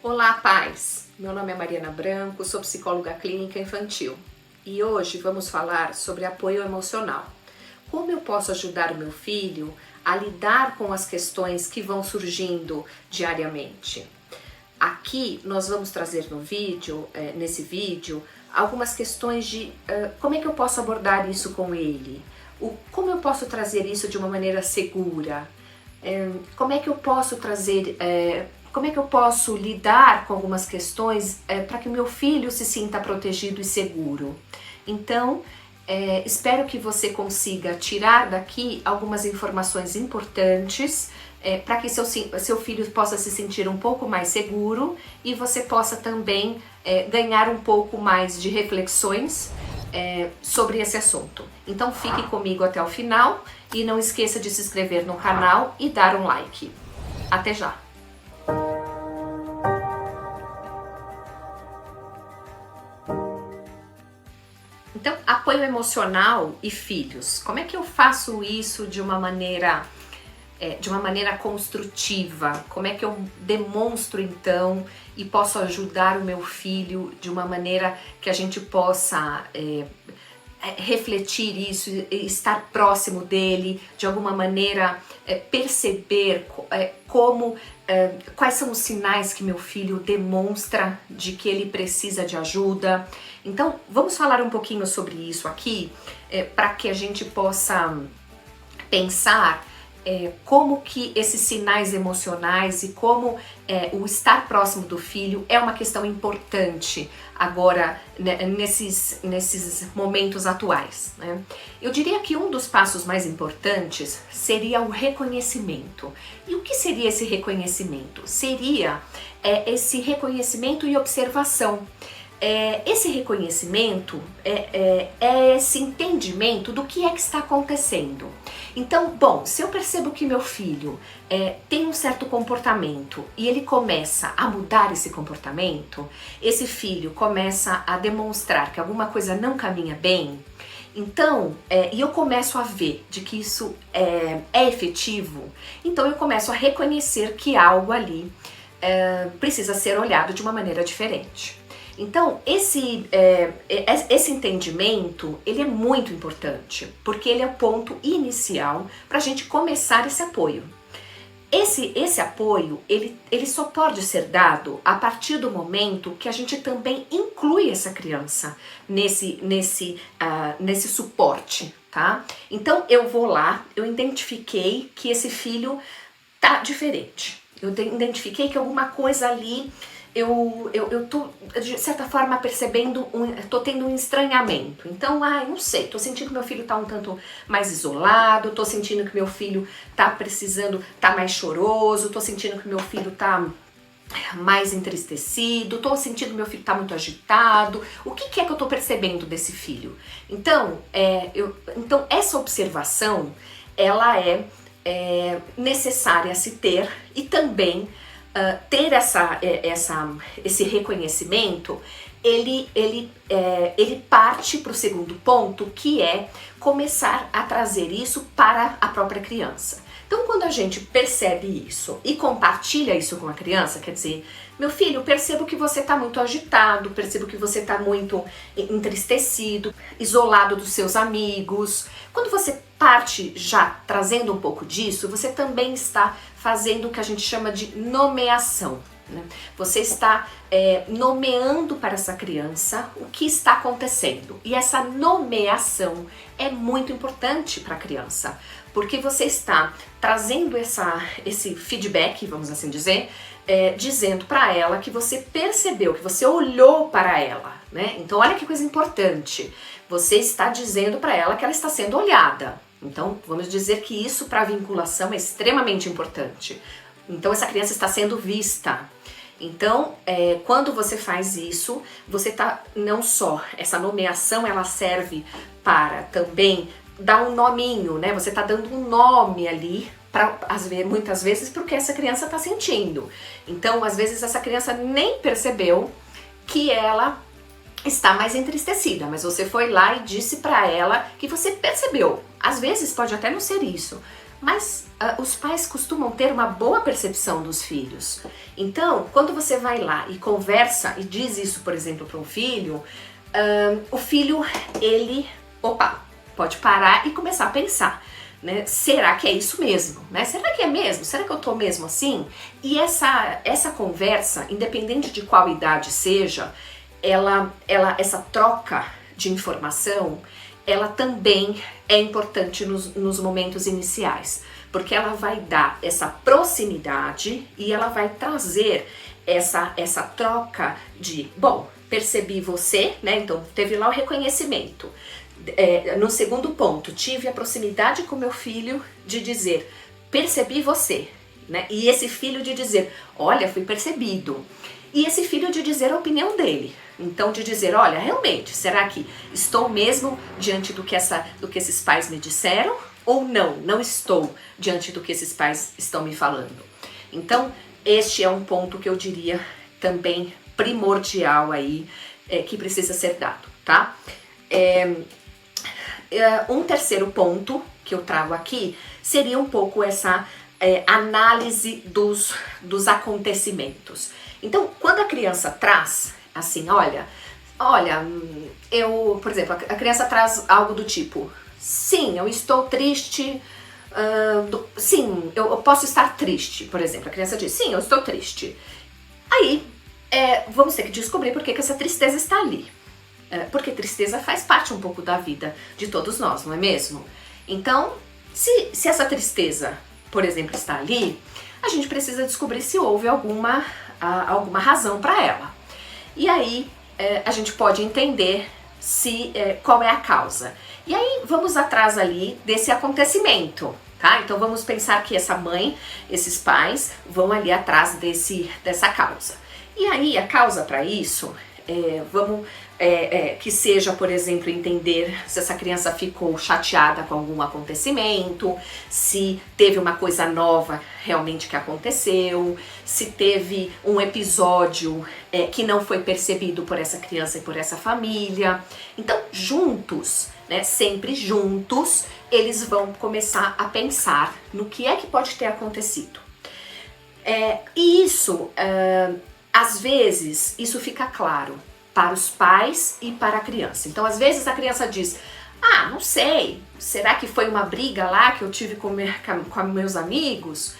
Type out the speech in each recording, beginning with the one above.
Olá, pais! Meu nome é Mariana Branco, sou psicóloga clínica infantil e hoje vamos falar sobre apoio emocional. Como eu posso ajudar o meu filho a lidar com as questões que vão surgindo diariamente? Aqui nós vamos trazer no vídeo, nesse vídeo, algumas questões de como é que eu posso abordar isso com ele, como eu posso trazer isso de uma maneira segura, como é que eu posso trazer, como é que eu posso lidar com algumas questões para que o meu filho se sinta protegido e seguro. Então, espero que você consiga tirar daqui algumas informações importantes para que seu filho possa se sentir um pouco mais seguro e você possa também ganhar um pouco mais de reflexões sobre esse assunto. Então fique comigo até o final e não esqueça de se inscrever no canal e dar um like. Até já! Então, apoio emocional e filhos. Como é que eu faço isso de uma maneira construtiva? Como é que eu demonstro então e posso ajudar o meu filho de uma maneira que a gente possa refletir isso, estar próximo dele, de alguma maneira perceber quais são os sinais que meu filho demonstra de que ele precisa de ajuda. Então, vamos falar um pouquinho sobre isso aqui, para que a gente possa pensar como que esses sinais emocionais e como o estar próximo do filho é uma questão importante agora, nesses momentos atuais, né? Eu diria que um dos passos mais importantes seria o reconhecimento. E o que seria esse reconhecimento? Seria esse reconhecimento e observação. Esse reconhecimento é esse entendimento do que é que está acontecendo. Então, bom, se eu percebo que meu filho tem um certo comportamento e ele começa a mudar esse comportamento, esse filho começa a demonstrar que alguma coisa não caminha bem, então, e eu começo a ver de que isso é efetivo, então eu começo a reconhecer que algo ali precisa ser olhado de uma maneira diferente. Então, esse entendimento, ele é muito importante, porque ele é o ponto inicial para a gente começar esse apoio. Esse apoio, ele só pode ser dado a partir do momento que a gente também inclui essa criança nesse suporte, tá? Então, eu vou lá, eu identifiquei que esse filho tá diferente. Eu identifiquei que alguma coisa ali eu tô, de certa forma, percebendo, tô tendo um estranhamento. Então, não sei, tô sentindo que meu filho tá um tanto mais isolado, tô sentindo que meu filho tá precisando, tá mais choroso, tô sentindo que meu filho tá mais entristecido, tô sentindo que meu filho tá muito agitado. O que é que eu tô percebendo desse filho? Então, então essa observação, ela é necessária a se ter e também ter esse reconhecimento, ele parte para o segundo ponto, que é começar a trazer isso para a própria criança. Então, quando a gente percebe isso e compartilha isso com a criança, quer dizer, meu filho, percebo que você está muito agitado, percebo que você está muito entristecido, isolado dos seus amigos. Quando você parte já trazendo um pouco disso, você também está fazendo o que a gente chama de nomeação, né? Você está nomeando para essa criança o que está acontecendo. E essa nomeação é muito importante para a criança, porque você está trazendo esse feedback, vamos assim dizer, dizendo para ela que você percebeu, que você olhou para ela, né? Então olha que coisa importante, você está dizendo para ela que ela está sendo olhada. Então vamos dizer que isso para a vinculação é extremamente importante. Então essa criança está sendo vista. Então, quando você faz isso, você tá, não só, essa nomeação ela serve para também dar um nominho, né? Você tá dando um nome ali, muitas vezes, porque essa criança está sentindo. Então, às vezes, essa criança nem percebeu que ela está mais entristecida, mas você foi lá e disse para ela que você percebeu. Às vezes pode até não ser isso, mas os pais costumam ter uma boa percepção dos filhos. Então, quando você vai lá e conversa e diz isso, por exemplo, para um filho, o filho, ele, pode parar e começar a pensar, né? Será que é isso mesmo? Né? Será que é mesmo? Será que eu tô mesmo assim? E essa conversa, independente de qual idade seja, essa troca de informação, ela também é importante nos momentos iniciais, porque ela vai dar essa proximidade e ela vai trazer essa troca de, bom, percebi você, né? Então teve lá o reconhecimento. No segundo ponto, tive a proximidade com meu filho de dizer, percebi você, né? E esse filho de dizer, olha, fui percebido. E esse filho de dizer a opinião dele. Então, de dizer, olha, realmente, será que estou mesmo diante do que esses pais me disseram? Ou não estou diante do que esses pais estão me falando? Então, este é um ponto que eu diria também primordial aí, que precisa ser dado, tá? Um terceiro ponto que eu trago aqui seria um pouco essa análise dos acontecimentos. Então, quando a criança traz assim, olha, por exemplo, a criança traz algo do tipo, sim, eu estou triste, sim, eu posso estar triste, por exemplo, a criança diz, sim, eu estou triste. Aí, vamos ter que descobrir por que essa tristeza está ali. Porque tristeza faz parte um pouco da vida de todos nós, não é mesmo? Então, se essa tristeza, por exemplo, está ali, a gente precisa descobrir se houve alguma razão para ela. E aí a gente pode entender qual é a causa. E aí vamos atrás ali desse acontecimento, tá? Então vamos pensar que essa mãe, esses pais, vão ali atrás dessa causa. E aí a causa para isso, que seja, por exemplo, entender se essa criança ficou chateada com algum acontecimento, se teve uma coisa nova realmente que aconteceu, se teve um episódio que não foi percebido por essa criança e por essa família. Então, juntos, né, sempre juntos, eles vão começar a pensar no que é que pode ter acontecido. E isso, às vezes, isso fica claro para os pais e para a criança. Então, às vezes a criança diz, não sei, será que foi uma briga lá que eu tive com meus amigos?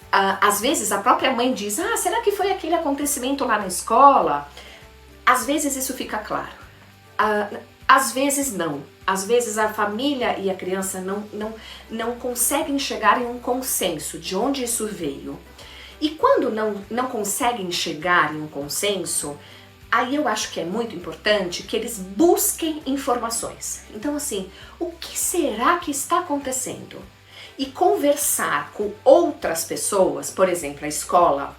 Às vezes a própria mãe diz, será que foi aquele acontecimento lá na escola? Às vezes isso fica claro. Às vezes não. Às vezes a família e a criança não conseguem chegar em um consenso de onde isso veio. E quando não conseguem chegar em um consenso, aí eu acho que é muito importante que eles busquem informações. Então, assim, o que será que está acontecendo? E conversar com outras pessoas, por exemplo, a escola,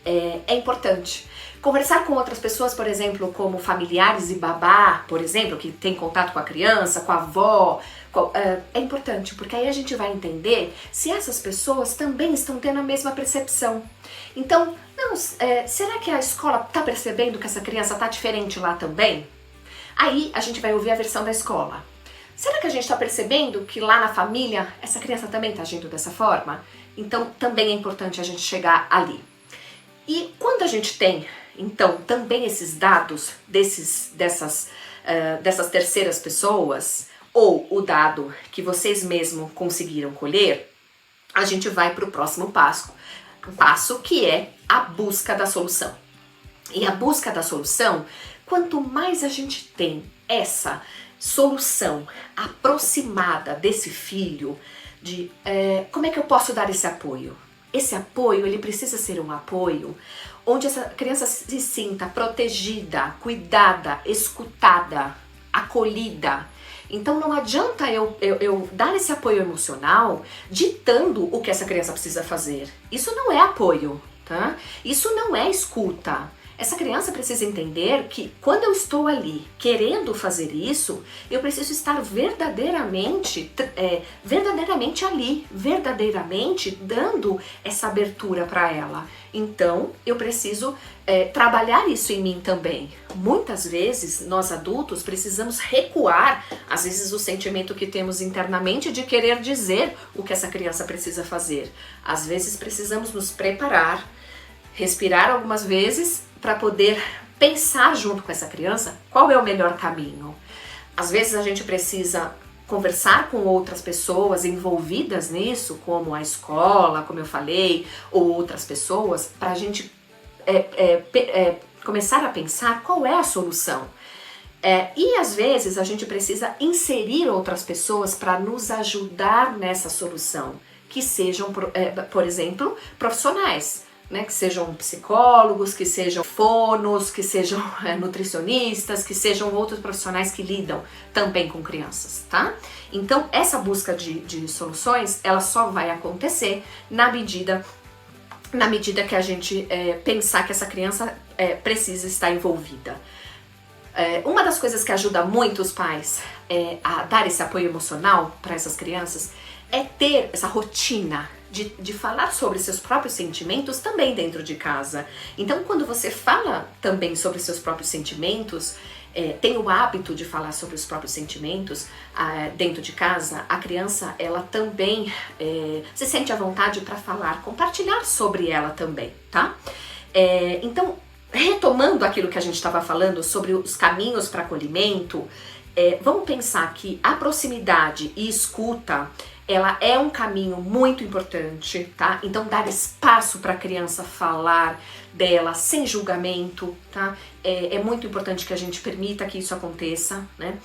é importante. Conversar com outras pessoas, por exemplo, como familiares e babá, por exemplo, que tem contato com a criança, com a avó, é importante, porque aí a gente vai entender se essas pessoas também estão tendo a mesma percepção. Então, será que a escola está percebendo que essa criança está diferente lá também? Aí a gente vai ouvir a versão da escola. Será que a gente está percebendo que lá na família essa criança também está agindo dessa forma? Então, também é importante a gente chegar ali. E quando a gente tem, então, também esses dados dessas terceiras pessoas, ou o dado que vocês mesmos conseguiram colher, a gente vai para o próximo passo, que é a busca da solução. E a busca da solução, quanto mais a gente tem essa solução aproximada desse filho, de como é que eu posso dar esse apoio? Esse apoio, ele precisa ser um apoio onde essa criança se sinta protegida, cuidada, escutada, acolhida. Então não adianta eu dar esse apoio emocional ditando o que essa criança precisa fazer. Isso não é apoio, tá? Isso não é escuta. Essa criança precisa entender que quando eu estou ali querendo fazer isso, eu preciso estar verdadeiramente ali, verdadeiramente dando essa abertura para ela. Então, eu preciso trabalhar isso em mim também. Muitas vezes, nós adultos precisamos recuar, às vezes, o sentimento que temos internamente de querer dizer o que essa criança precisa fazer. Às vezes, precisamos nos preparar, respirar algumas vezes para poder pensar junto com essa criança qual é o melhor caminho. Às vezes, a gente precisa conversar com outras pessoas envolvidas nisso, como a escola, como eu falei, ou outras pessoas, para a gente começar a pensar qual é a solução. E às vezes a gente precisa inserir outras pessoas para nos ajudar nessa solução, que sejam, por exemplo, profissionais. Né, que sejam psicólogos, que sejam fonos, que sejam nutricionistas, que sejam outros profissionais que lidam também com crianças, tá? Então, essa busca de soluções, ela só vai acontecer na medida que a gente pensar que essa criança precisa estar envolvida. Uma das coisas que ajuda muito os pais a dar esse apoio emocional para essas crianças é ter essa rotina de falar sobre seus próprios sentimentos também dentro de casa. Então, quando você fala também sobre seus próprios sentimentos, tem o hábito de falar sobre os próprios sentimentos dentro de casa, a criança, ela também se sente à vontade para falar, compartilhar sobre ela também, tá? Então, retomando aquilo que a gente estava falando sobre os caminhos para acolhimento, vamos pensar que a proximidade e escuta, ela é um caminho muito importante, tá? Então, dar espaço para a criança falar dela sem julgamento, tá? É muito importante que a gente permita que isso aconteça, né?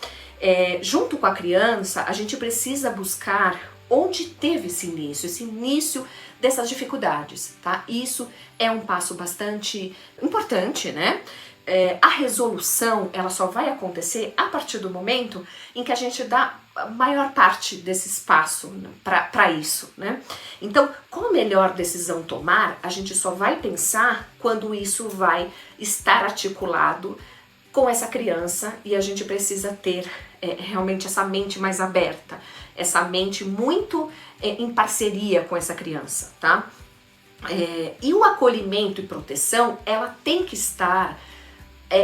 Junto com a criança, a gente precisa buscar onde teve esse início dessas dificuldades, tá? Isso é um passo bastante importante, né? A resolução, ela só vai acontecer a partir do momento em que a gente dá a maior parte desse espaço para isso, né? Então, qual a melhor decisão tomar, a gente só vai pensar quando isso vai estar articulado com essa criança e a gente precisa ter realmente essa mente mais aberta, essa mente muito em parceria com essa criança, tá? E o acolhimento e proteção, ela tem que estar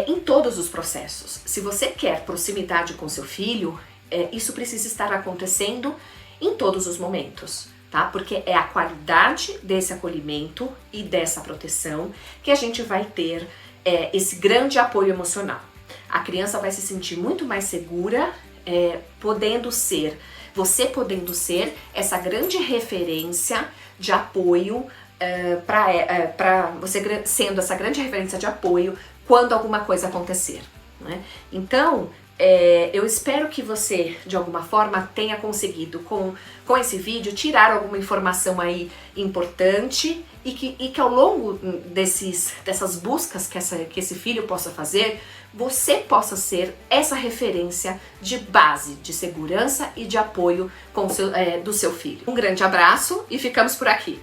em todos os processos. Se você quer proximidade com seu filho, isso precisa estar acontecendo em todos os momentos, tá? Porque é a qualidade desse acolhimento e dessa proteção que a gente vai ter esse grande apoio emocional. A criança vai se sentir muito mais segura, você podendo ser essa grande referência de apoio, para você sendo essa grande referência de apoio quando alguma coisa acontecer, né? Então, eu espero que você, de alguma forma, tenha conseguido, com esse vídeo, tirar alguma informação aí importante e que ao longo dessas buscas que esse filho possa fazer, você possa ser essa referência de base, de segurança e de apoio do seu filho. Um grande abraço e ficamos por aqui.